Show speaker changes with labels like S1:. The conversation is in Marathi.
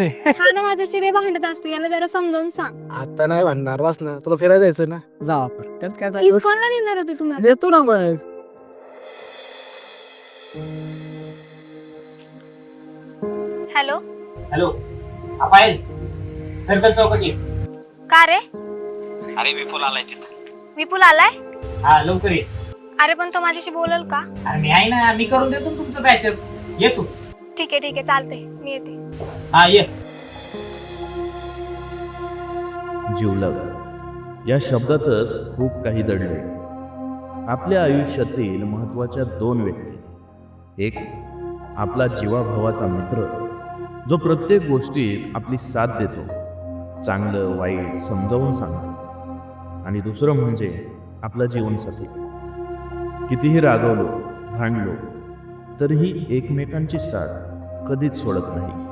S1: हा ना माझ्याशी लय भांडत असतो, याला जरा समजावून सांग.
S2: आता नाही भांडणार बस ना, तुला फिरायला जायचं ना, जाऊ आपण. त्यात काय जायचं?
S1: इस्कॉनला नेणार होते तुम्ही.
S2: देतो ना मग.
S1: हॅलो.
S3: हॅलो हा पायल, सर्कल चौकटी.
S1: का रे?
S3: अरे विपुल आलाय तिथं.
S1: विपुल आलाय?
S3: हा लवकर ये.
S1: अरे पण तो माझ्याशी बोलल का?
S3: अरे मी आहे ना, मी करून देतो ना तुमचं बॅचअप. ये तू.
S1: ठीक आहे चालतंय, मी येते.
S3: हा ये.
S4: जिवलग या शब्दातच खूप काही दडले. आपल्या आयुष्यातील महत्त्वाच्या दोन व्यक्ती, एक आपला जीवाभावाचा मित्र जो प्रत्येक गोष्टीत आपली साथ देतो, चांगलं वाईट समजावून सांगतो, आणि दुसरं म्हणजे आपला जीवनसाथी. कितीही रागवलो भांडलो तरीही एकमेकांची साथ कधीच सोडत नाही.